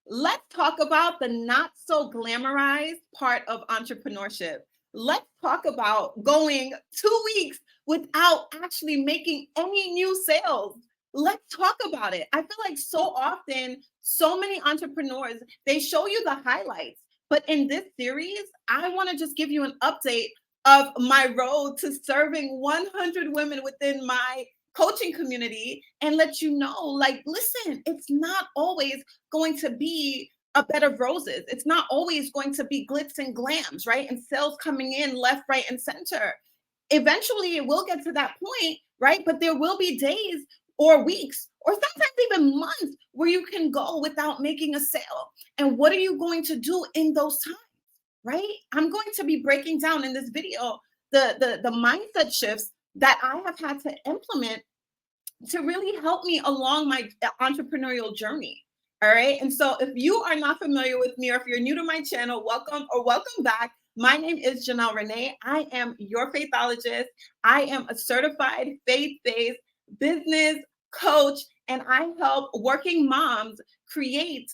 Let's talk about the not so glamorized part of entrepreneurship. Let's talk about going 2 weeks without actually making any new sales. Let's talk about it. I feel like so often, so many entrepreneurs, they show you the highlights. But in this series, I want to just give you an update of my road to serving 100 women within my coaching community and let you know, like, listen, it's not always going to be a bed of roses. It's not always going to be glitz and glams, right? And sales coming in left, right, and center. Eventually, it will get to that point, right? But there will be days or weeks or sometimes even months where you can go without making a sale. And what are you going to do in those times, right? I'm going to be breaking down in this video the mindset shifts that I have had to implement to really help me along my entrepreneurial journey. All right. And so if you are not familiar with me or if you're new to my channel, welcome or welcome back. My name is Janelle Renee. I am your faithologist. I am a certified faith-based business coach, and I help working moms create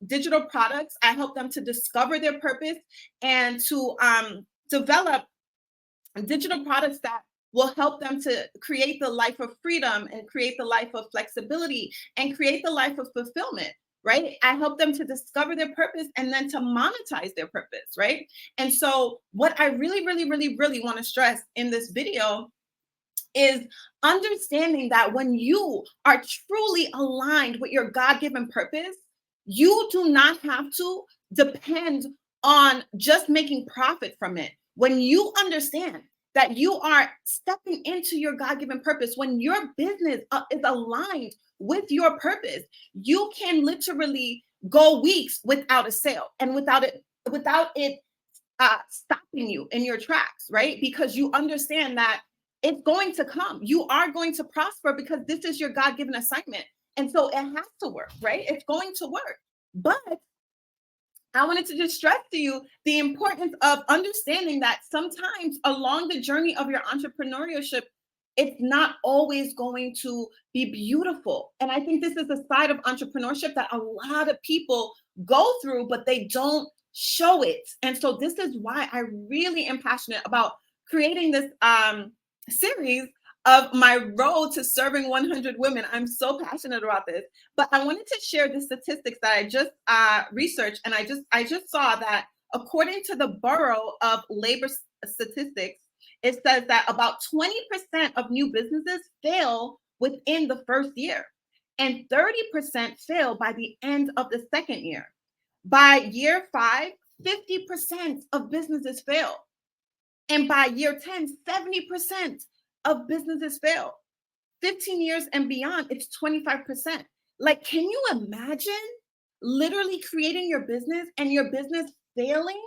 digital products. I help them to discover their purpose and to develop digital products that will help them to create the life of freedom and create the life of flexibility and create the life of fulfillment, right? I help them to discover their purpose and then to monetize their purpose, right? And so what I really want to stress in this video is understanding that when you are truly aligned with your God-given purpose, you do not have to depend on just making profit from it. When you understand that you are stepping into your God-given purpose, when your business is aligned with your purpose, you can literally go weeks without a sale and without it stopping you in your tracks, right? Because you understand that it's going to come. You are going to prosper because this is your God given assignment. And so it has to work, right? It's going to work. But I wanted to just stress to you the importance of understanding that sometimes along the journey of your entrepreneurship, it's not always going to be beautiful. And I think this is a side of entrepreneurship that a lot of people go through, but they don't show it. And so this is why I really am passionate about creating this series of my road to serving 100 women. I'm so passionate about this. But I wanted to share the statistics that I just researched, and I just saw that according to the Bureau of Labor Statistics, it says that about 20% of new businesses fail within the first year, and 30% fail by the end of the second year. By year 5, 50% of businesses fail. And by year 10, 70% of businesses fail. 15 years and beyond, it's 25%. Like, can you imagine literally creating your business and your business failing?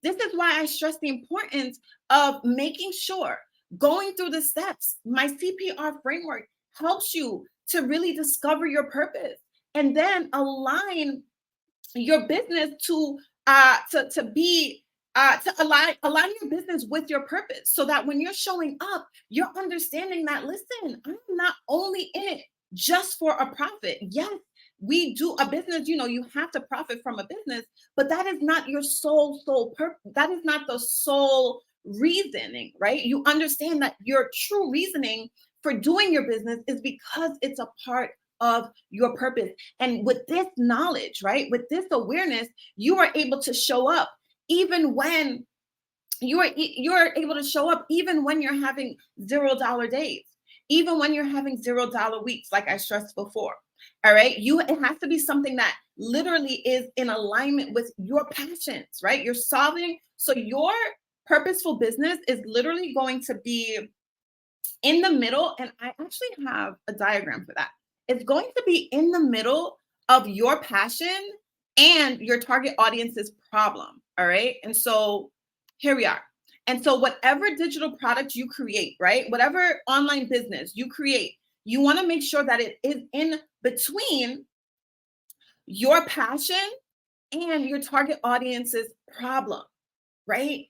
This is why I stress the importance of making sure going through the steps. My CPR framework helps you to really discover your purpose and then align your business to be to align your business with your purpose, so that when you're showing up, you're understanding that, listen, I'm not only in it just for a profit. Yes, we do a business, you have to profit from a business, but that is not your sole purpose. That is not the sole reasoning, right? You understand that your true reasoning for doing your business is because it's a part of your purpose. And with this knowledge, right, with this awareness, you are able to show up even when you're able to show up even when you're having $0 days, even when you're having $0 weeks, like I stressed before. All right, it has to be something that literally is in alignment with your passions, right? You're solving, so your purposeful business is literally going to be in the middle, and I actually have a diagram for that. It's going to be in the middle of your passion and your target audience's problem. All right. And so here we are. And so whatever digital product you create, right, whatever online business you create, you want to make sure that it is in between your passion and your target audience's problem, right?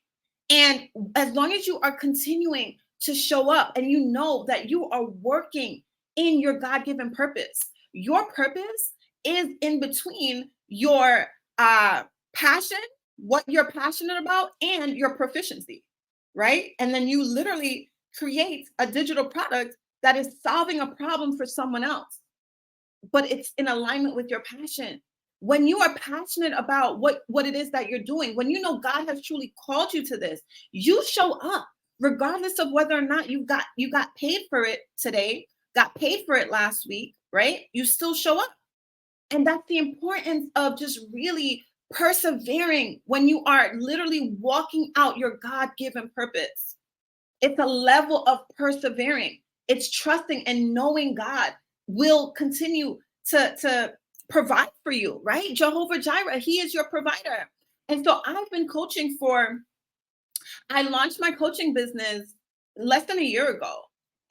And as long as you are continuing to show up and you know that you are working in your God-given purpose, your purpose is in between your passion, what you're passionate about, and your proficiency, right? And then you literally create a digital product that is solving a problem for someone else, but it's in alignment with your passion. When you are passionate about what it is that you're doing, when you know God has truly called you to this, you show up regardless of whether or not you got paid for it today, got paid for it last week, right? You still show up. And that's the importance of just really persevering when you are literally walking out your God-given purpose. It's a level of persevering. It's trusting and knowing God will continue to provide for you, right? Jehovah Jireh, He is your provider. And so I launched my coaching business less than a year ago.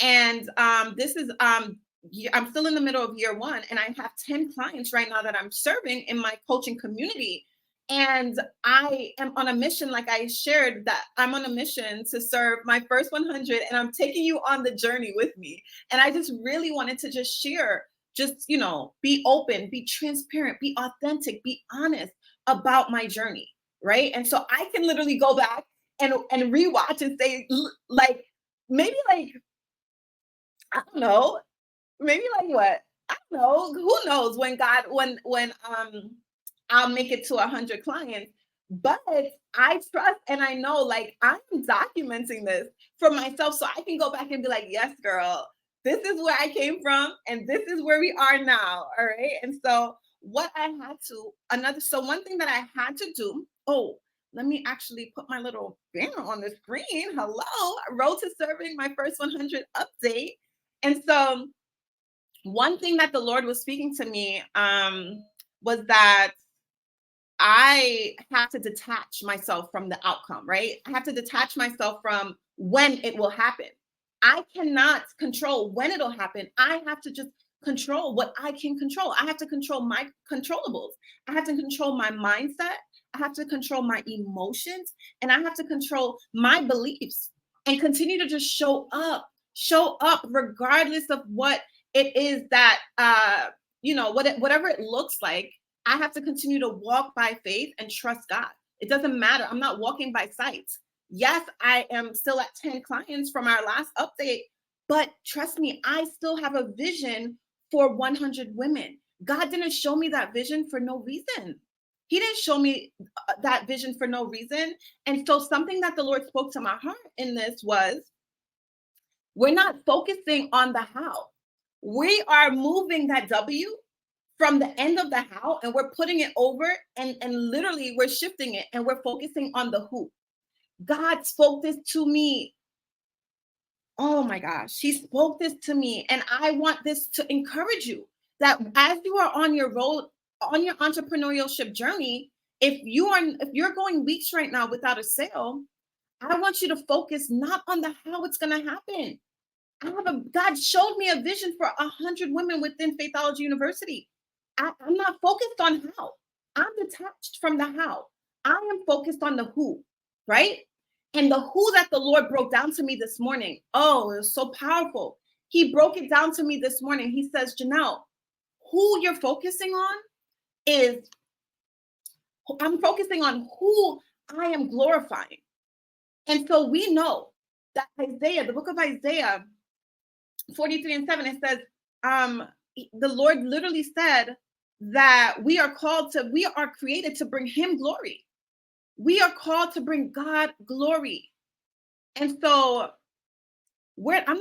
And this is I'm still in the middle of year one, and I have 10 clients right now that I'm serving in my coaching community. And I am on a mission, like I shared, that I'm on a mission to serve my first 100, and I'm taking you on the journey with me. And I just really wanted to just share, just, be open, be transparent, be authentic, be honest about my journey. Right. And so I can literally go back and rewatch and say, like, maybe like, I don't know, maybe like what? I don't know. Who knows when I'll make it to 100 clients. But I trust and I know, like, I'm documenting this for myself so I can go back and be like, yes, girl, this is where I came from and this is where we are now. All right. And so one thing that I had to do, let me actually put my little banner on the screen. Hello, Road to Serving My First 100 update. And so one thing that the Lord was speaking to me was that I have to detach myself from the outcome, right? I have to detach myself from when it will happen. I cannot control when it'll happen. I have to just control what I can control. I have to control my controllables. I have to control my mindset. I have to control my emotions, and I have to control my beliefs and continue to just show up regardless of what it is that, whatever it looks like. I have to continue to walk by faith and trust God. It doesn't matter. I'm not walking by sight. Yes, I am still at 10 clients from our last update, but trust me, I still have a vision for 100 women. God didn't show me that vision for no reason. He didn't show me that vision for no reason. And so something that the Lord spoke to my heart in this was, we're not focusing on the how. We are moving that W from the end of the how, and we're putting it over, and literally we're shifting it, and we're focusing on the who. God spoke this to me. Oh my gosh, He spoke this to me. And I want this to encourage you that as you are on your road, on your entrepreneurship journey, if you're going weeks right now without a sale, I want you to focus not on the how it's going to happen. God showed me a vision for 100 women within Faithology University. I'm not focused on how. I'm detached from the how. I am focused on the who, right? And the who that the Lord broke down to me this morning, it was so powerful. He broke it down to me this morning. He says, Janelle, who you're focusing on is, I'm focusing on who I am glorifying. And so we know that the book of Isaiah 43:7, it says, the Lord literally said that we are created to bring Him glory. We are called to bring God glory. And so I'm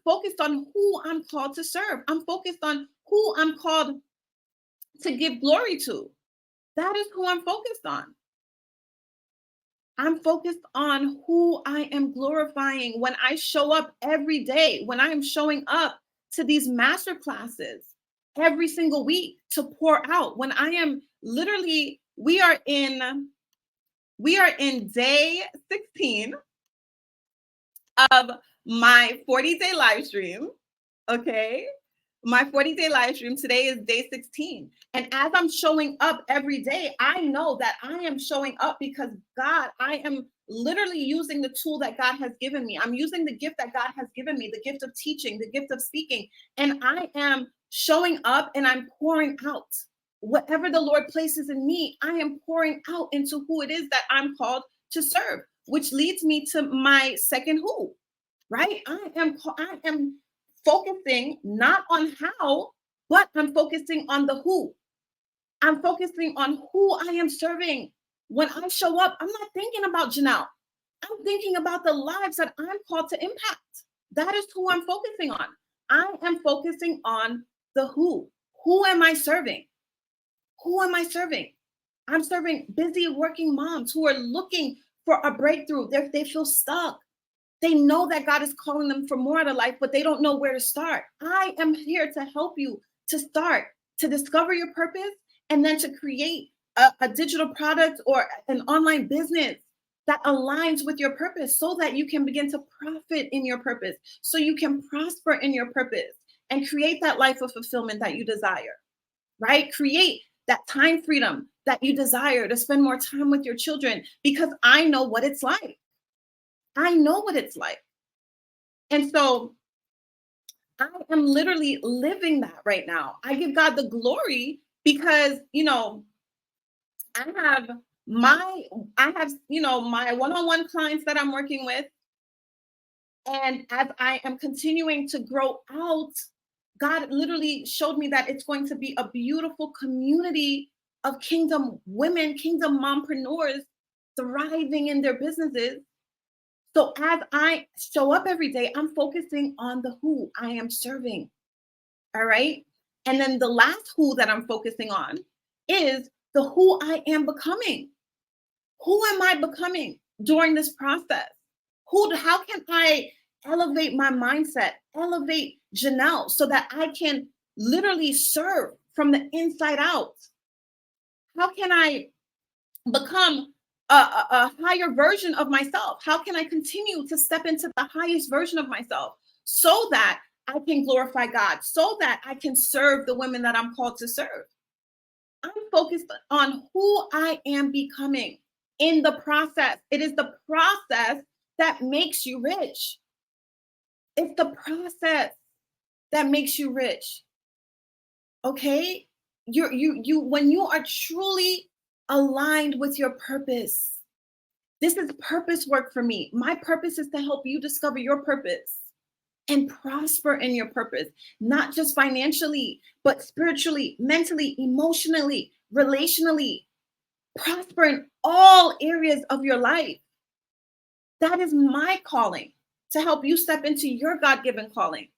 focused on who I'm called to serve. I'm focused on who I'm called to give glory to. That is who I'm focused on. I'm focused on who I am glorifying when I show up every day, when I am showing up to these master classes every single week to pour out, when I am literally, we are in day 16 of my 40-day live stream. Okay. My 40-day live stream today is day 16. And as I'm showing up every day, I know that I am showing up because I am literally using the tool that God has given me. I'm using the gift that God has given me, the gift of teaching, the gift of speaking. And I am showing up and I'm pouring out. Whatever the Lord places in me, I am pouring out into who it is that I'm called to serve, which leads me to my second who, right? I am focusing not on how, but I'm focusing on the who. I'm focusing on who I am serving. When I show up, I'm not thinking about Janelle. I'm thinking about the lives that I'm called to impact. That is who I'm focusing on. I am focusing on the who. Who am I serving? Who am I serving? I'm serving busy working moms who are looking for a breakthrough. They feel stuck. They know that God is calling them for more out of life, but they don't know where to start. I am here to help you to start, to discover your purpose, and then to create a digital product or an online business that aligns with your purpose so that you can begin to profit in your purpose, so you can prosper in your purpose and create that life of fulfillment that you desire, right? Create that time freedom that you desire to spend more time with your children, because I know what it's like. I know what it's like. And so I am literally living that right now. I give God the glory because, I have my my one-on-one clients that I'm working with, and as I am continuing to grow out, God literally showed me that it's going to be a beautiful community of kingdom women, kingdom mompreneurs thriving in their businesses. So as I show up every day, I'm focusing on the who I am serving. All right. And then the last who that I'm focusing on is the who I am becoming. Who am I becoming during this process? How can I elevate my mindset, elevate Janelle so that I can literally serve from the inside out? How can I become a higher version of myself? How can I continue to step into the highest version of myself so that I can glorify God, so that I can serve the women that I'm called to serve? I'm focused on who I am becoming in the process. It is the process that makes you rich. It's the process that makes you rich. Okay? You when you are truly aligned with your purpose. This is purpose work for me. My purpose is to help you discover your purpose and prosper in your purpose, not just financially, but spiritually, mentally, emotionally, relationally. Prosper in all areas of your life. That is my calling, to help you step into your God-given calling.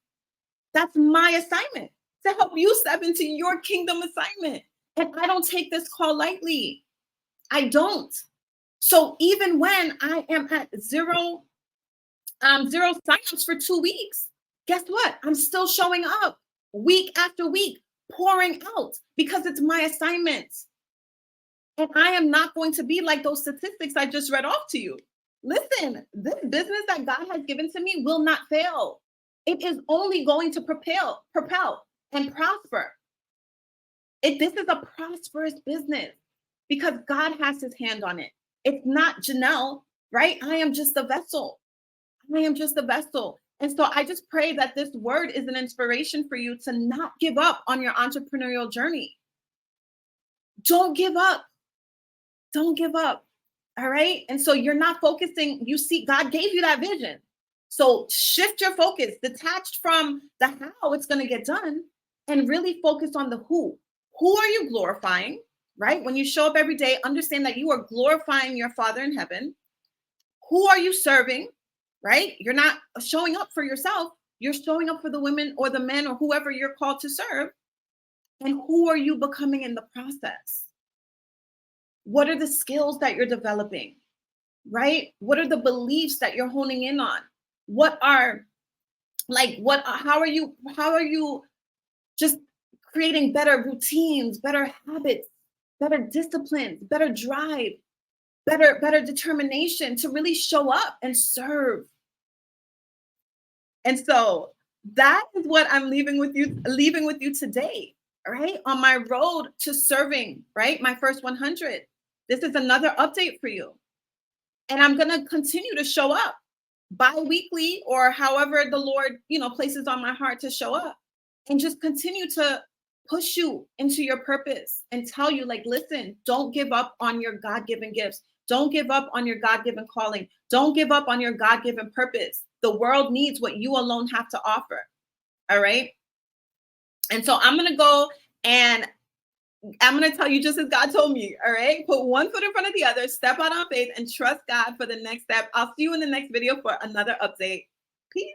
That's my assignment, to help you step into your kingdom assignment. And I don't take this call lightly. I don't. So even when I am at zero signups for 2 weeks, guess what? I'm still showing up week after week, pouring out, because it's my assignment. And I am not going to be like those statistics I just read off to you. Listen, this business that God has given to me will not fail. It is only going to propel and prosper. This is a prosperous business because God has his hand on it. It's not Janelle, right? I am just a vessel. I am just a vessel. And so I just pray that this word is an inspiration for you to not give up on your entrepreneurial journey. Don't give up. Don't give up. All right. And so you're not focusing. You see, God gave you that vision. So shift your focus, detached from the how it's going to get done, and really focus on the who. Who are you glorifying? Right? When you show up every day, understand that you are glorifying your Father in heaven. Who are you serving? Right? You're not showing up for yourself. You're showing up for the women or the men or whoever you're called to serve. And who are you becoming in the process? What are the skills that you're developing? Right? What are the beliefs that you're honing in on? How are you just creating better routines, better habits, better disciplines, better drive, better determination to really show up and serve? And so that is what I'm leaving with you today, right? On my road to serving, right? My first 100. This is another update for you. And I'm going to continue to show up bi-weekly or however the Lord, places on my heart to show up. and just continue to push you into your purpose and tell you, like, listen, don't give up on your God-given gifts. Don't give up on your God-given calling. Don't give up on your God-given purpose. The world needs what you alone have to offer. All right. And so I'm going to go and I'm going to tell you just as God told me. All right. Put one foot in front of the other, step out on faith, and trust God for the next step. I'll see you in the next video for another update. Peace.